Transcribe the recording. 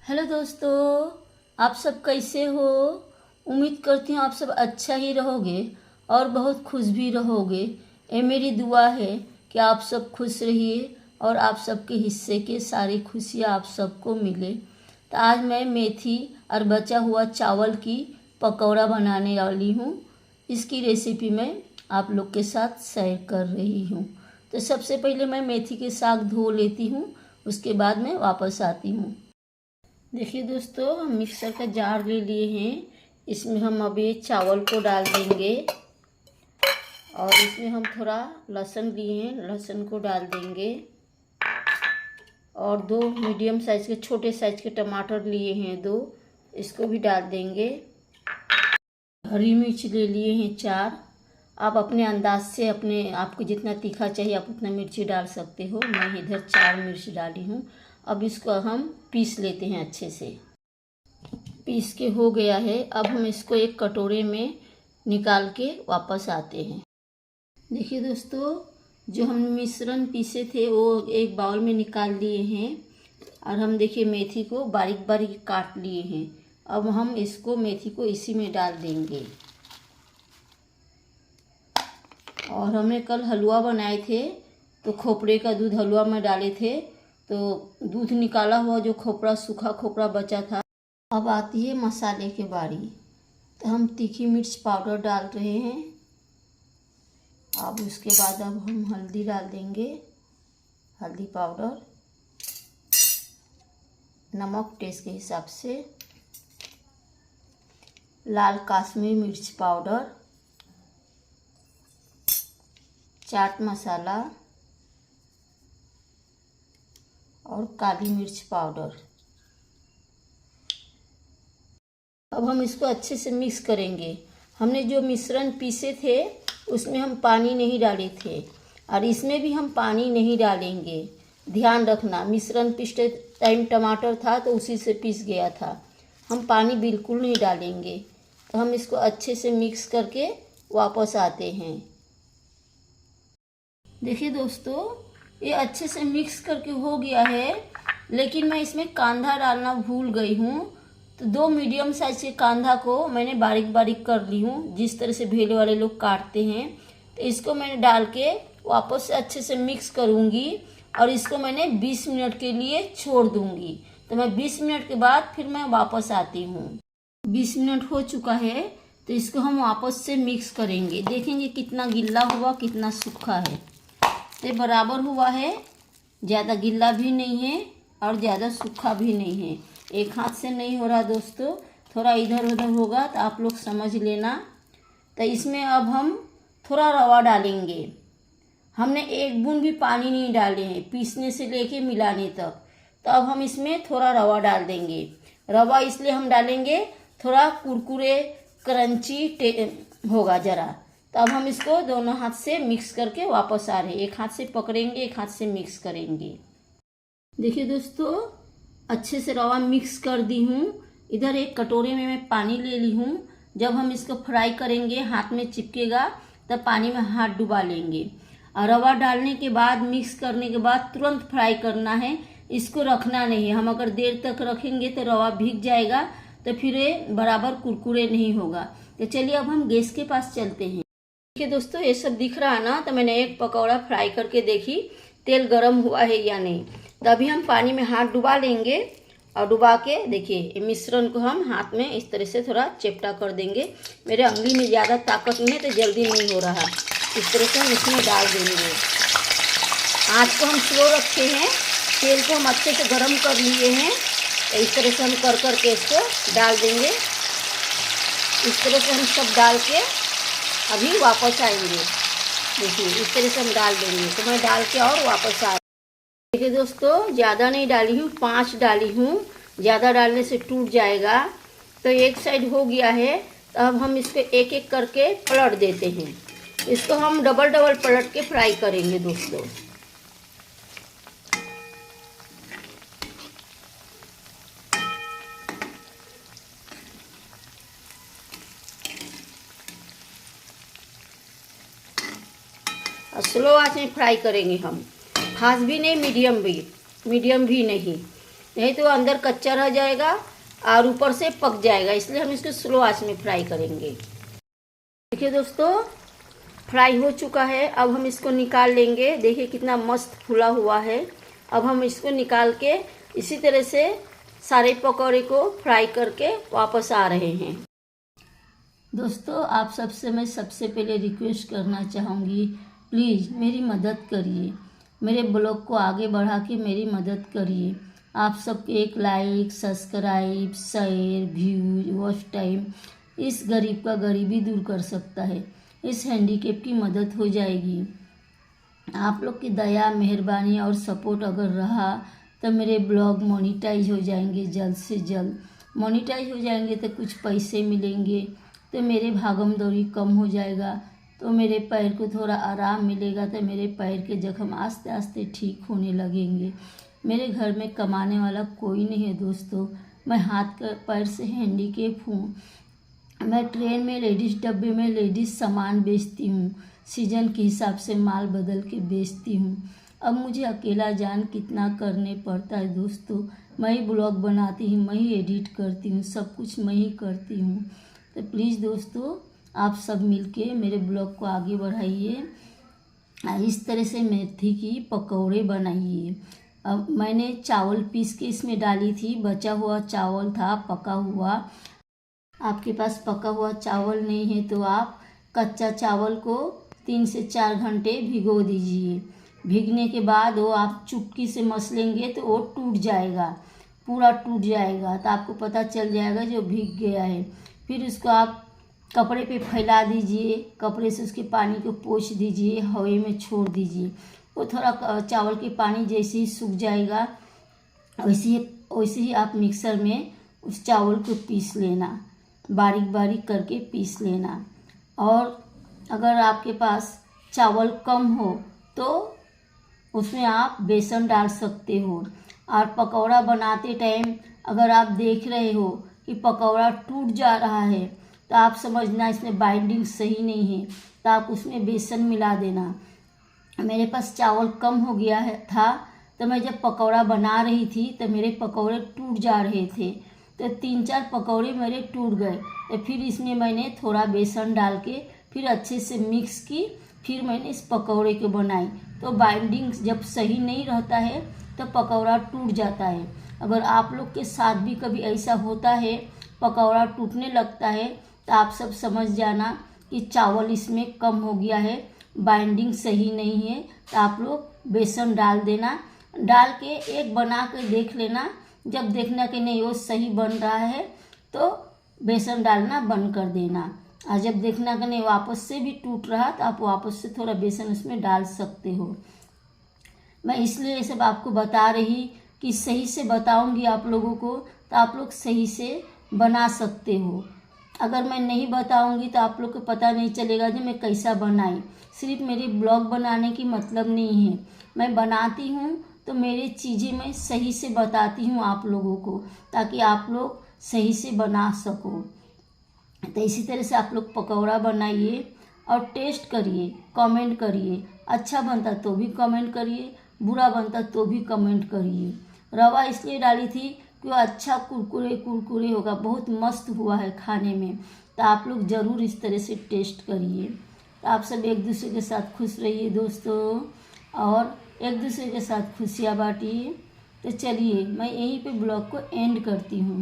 Hello दोस्तों, आप सब कैसे हो। उम्मीद करती हूँ आप सब अच्छा ही रहोगे और बहुत खुश भी रहोगे। ये मेरी दुआ है कि आप सब खुश रहिए और आप सबके हिस्से के सारी खुशियाँ आप सबको मिले। तो आज मैं मेथी और बचा हुआ चावल की पकौड़ा बनाने वाली हूँ। इसकी रेसिपी मैं आप लोग के साथ शेयर कर रही हूँ। तो सबसे पहले मैं मेथी के साग धो लेती हूँ, उसके बाद मैं वापस आती हूँ। देखिए दोस्तों, हम मिक्सर का जार ले लिए हैं। इसमें हम अभी चावल को डाल देंगे और इसमें हम थोड़ा लहसुन लिए हैं, लहसुन को डाल देंगे और 2 मीडियम साइज़ के छोटे साइज़ के टमाटर लिए हैं 2, इसको भी डाल देंगे। हरी मिर्च ले लिए हैं 4। आप अपने अंदाज से आपको जितना तीखा चाहिए आप उतना मिर्ची डाल सकते हो। मैं इधर 4 मिर्च डाली हूँ। अब इसको हम पीस लेते हैं अच्छे से। पीस के हो गया है। अब हम इसको एक कटोरे में निकाल के वापस आते हैं। देखिए दोस्तों, जो हम मिश्रण पीसे थे वो एक बाउल में निकाल लिए हैं और हम देखिए मेथी को बारीक बारीक काट लिए हैं। अब हम इसको मेथी को इसी में डाल देंगे। और हमने कल हलवा बनाए थे तो खोपरे का दूध हलवा में डाले थे, तो दूध निकाला हुआ जो खोपरा सूखा खोपरा बचा था। अब आती है मसाले की बारी। तो हम तीखी मिर्च पाउडर डाल रहे हैं। अब उसके बाद अब हम हल्दी डाल देंगे, हल्दी पाउडर, नमक टेस्ट के हिसाब से, लाल काश्मीरी मिर्च पाउडर, चाट मसाला और काली मिर्च पाउडर। अब हम इसको अच्छे से मिक्स करेंगे। हमने जो मिश्रण पीसे थे उसमें हम पानी नहीं डाले थे और इसमें भी हम पानी नहीं डालेंगे। ध्यान रखना, मिश्रण पीसते टाइम टमाटर था तो उसी से पीस गया था। हम पानी बिल्कुल नहीं डालेंगे। तो हम इसको अच्छे से मिक्स करके वापस आते हैं। देखिए दोस्तों, ये अच्छे से मिक्स करके हो गया है, लेकिन मैं इसमें कांदा डालना भूल गई हूँ। तो 2 मीडियम साइज के कांदा को मैंने बारीक बारीक कर ली हूँ, जिस तरह से भेल वाले लोग काटते हैं। तो इसको मैंने डाल के वापस से अच्छे से मिक्स करूँगी और इसको मैंने 20 मिनट के लिए छोड़ दूँगी। तो मैं 20 मिनट के बाद फिर मैं वापस आती हूँ। 20 मिनट हो चुका है, तो इसको हम वापस से मिक्स करेंगे। देखेंगे कितना गिल्ला हुआ कितना सूखा है। तो बराबर हुआ है, ज़्यादा गिल्ला भी नहीं है और ज़्यादा सूखा भी नहीं है। एक हाथ से नहीं हो रहा दोस्तों, थोड़ा इधर उधर होगा तो आप लोग समझ लेना। तो इसमें अब हम थोड़ा रवा डालेंगे। हमने एक बूंद भी पानी नहीं डाले हैं पीसने से लेके मिलाने तक। तो अब हम इसमें थोड़ा रवा डाल देंगे। रवा इसलिए हम डालेंगे, थोड़ा कुरकुरे क्रंची होगा ज़रा। तो अब हम इसको दोनों हाथ से मिक्स करके वापस आ रहे हैं। एक हाथ से पकड़ेंगे, एक हाथ से मिक्स करेंगे। देखिए दोस्तों, अच्छे से रवा मिक्स कर दी हूँ। इधर एक कटोरे में मैं पानी ले ली हूँ। जब हम इसको फ्राई करेंगे हाथ में चिपकेगा, तब पानी में हाथ डुबा लेंगे। और रवा डालने के बाद मिक्स करने के बाद तुरंत फ्राई करना है, इसको रखना नहीं है। हम अगर देर तक रखेंगे तो रवा भीग जाएगा, तो फिर ये बराबर कुरकुरे नहीं होगा। तो चलिए अब हम गैस के पास चलते हैं। देखिए दोस्तों, ये सब दिख रहा है ना। तो मैंने एक पकौड़ा फ्राई करके देखी तेल गर्म हुआ है या नहीं। तो अभी हम पानी में हाथ डुबा लेंगे और डुबा के देखिए मिश्रण को हम हाथ में इस तरह से थोड़ा चेप्टा कर देंगे। मेरे उंगली में ज़्यादा ताकत नहीं है तो जल्दी नहीं हो रहा। इस तरह से हम इसमें डाल देंगे। आँच को हम स्लो रखे हैं, तेल को हम अच्छे से गर्म कर लिए हैं। तो इस तरह से हम कर करके इसको डाल देंगे। इस तरह से हम सब डाल के अभी वापस आएंगे। देखिए इस तरह से हम डाल देंगे। तो मैं डाल के और वापस आ। देखिए दोस्तों, ज़्यादा नहीं डाली हूँ, 5 डाली हूँ। ज़्यादा डालने से टूट जाएगा। तो एक साइड हो गया है। तो अब हम इसको एक एक करके पलट देते हैं। इसको हम डबल डबल पलट के फ्राई करेंगे दोस्तों। और स्लो आंच में फ्राई करेंगे हम। फास्ट भी नहीं, मीडियम भी नहीं। नहीं तो अंदर कच्चा रह जाएगा और ऊपर से पक जाएगा, इसलिए हम इसको स्लो आंच में फ्राई करेंगे। देखिए दोस्तों, फ्राई हो चुका है। अब हम इसको निकाल लेंगे। देखिए कितना मस्त फूला हुआ है। अब हम इसको निकाल के इसी तरह से सारे पकौड़े को फ्राई करके वापस आ रहे हैं। दोस्तों, आप सबसे मैं सबसे पहले रिक्वेस्ट करना चाहूँगी, प्लीज़ मेरी मदद करिए, मेरे ब्लॉग को आगे बढ़ा के मेरी मदद करिए। आप सबके एक like, subscribe, share, views, watch time इस गरीब का गरीबी दूर कर सकता है। इस हैंडीकेप की मदद हो जाएगी। आप लोग की दया, मेहरबानी और सपोर्ट अगर रहा तो मेरे ब्लॉग मोनेटाइज हो जाएंगे जल्द से जल्द। मोनेटाइज हो जाएंगे तो कुछ पैसे मिलेंगे, तो मेरे भागम दौड़ी कम हो जाएगा, तो मेरे पैर को थोड़ा आराम मिलेगा, तो मेरे पैर के जख्म आस्ते आस्ते ठीक होने लगेंगे। मेरे घर में कमाने वाला कोई नहीं है दोस्तों। मैं हाथ पैर से हैंडीकेप हूँ। मैं ट्रेन में लेडीज़ डब्बे में लेडीज़ सामान बेचती हूँ। सीजन के हिसाब से माल बदल के बेचती हूँ। अब मुझे अकेला जान कितना करने पड़ता है दोस्तों। मैं ही ब्लॉग बनाती हूँ, मैं ही एडिट करती हूँ, सब कुछ मैं ही करती हूँ। तो प्लीज़ दोस्तों, आप सब मिलके मेरे ब्लॉग को आगे बढ़ाइए। इस तरह से मेथी की पकौड़े बनाइए। अब मैंने चावल पीस के इसमें डाली थी, बचा हुआ चावल था पका हुआ। आपके पास पका हुआ चावल नहीं है तो आप कच्चा चावल को 3 से 4 घंटे भिगो दीजिए। भीगने के बाद वो आप चुटकी से मसलेंगे तो वो टूट जाएगा, पूरा टूट जाएगा, तो आपको पता चल जाएगा जो भीग गया है। फिर उसको आप कपड़े पे फैला दीजिए, कपड़े से उसके पानी को पोंछ दीजिए, हवा में छोड़ दीजिए। वो थोड़ा चावल के पानी जैसे ही सूख जाएगा वैसे ही आप मिक्सर में उस चावल को पीस लेना, बारीक बारीक करके पीस लेना। और अगर आपके पास चावल कम हो तो उसमें आप बेसन डाल सकते हो। और पकौड़ा बनाते टाइम अगर आप देख रहे हो कि पकौड़ा टूट जा रहा है तो आप समझना इसमें बाइंडिंग सही नहीं है, तो आप उसमें बेसन मिला देना। मेरे पास चावल कम हो गया था तो मैं जब पकौड़ा बना रही थी तो मेरे पकौड़े टूट जा रहे थे, तो 3-4 पकौड़े मेरे टूट गए। तो फिर इसमें मैंने थोड़ा बेसन डाल के फिर अच्छे से मिक्स की, फिर मैंने इस पकौड़े को बनाई। तो बाइंडिंग जब सही नहीं रहता है तो पकौड़ा टूट जाता है। अगर आप लोग के साथ भी कभी ऐसा होता है, पकौड़ा टूटने लगता है, तो आप सब समझ जाना कि चावल इसमें कम हो गया है, बाइंडिंग सही नहीं है। तो आप लोग बेसन डाल देना, डाल के एक बना के देख लेना। जब देखना कि नहीं वो सही बन रहा है तो बेसन डालना बंद कर देना। और जब देखना कि नहीं वापस से भी टूट रहा तो आप वापस से थोड़ा बेसन उसमें डाल सकते हो। मैं इसलिए ये सब आपको बता रही कि सही से बताऊंगी आप लोगों को, तो आप लोग सही से बना सकते हो। अगर मैं नहीं बताऊंगी तो आप लोग को पता नहीं चलेगा कि मैं कैसा बनाई। सिर्फ मेरी ब्लॉग बनाने की मतलब नहीं है, मैं बनाती हूँ तो मेरी चीज़ें मैं सही से बताती हूँ आप लोगों को, ताकि आप लोग सही से बना सको। तो इसी तरह से आप लोग पकौड़ा बनाइए और टेस्ट करिए, कमेंट करिए। अच्छा बनता तो भी कमेंट करिए, बुरा बनता तो भी कमेंट करिए। रवा इसलिए डाली थी कि वो अच्छा कुरकुरे कुरकुरे होगा, बहुत मस्त हुआ है खाने में। तो आप लोग ज़रूर इस तरह से टेस्ट करिए। तो आप सब एक दूसरे के साथ खुश रहिए दोस्तों, और एक दूसरे के साथ खुशियाँ बांटिए। तो चलिए मैं यहीं पे ब्लॉग को एंड करती हूँ।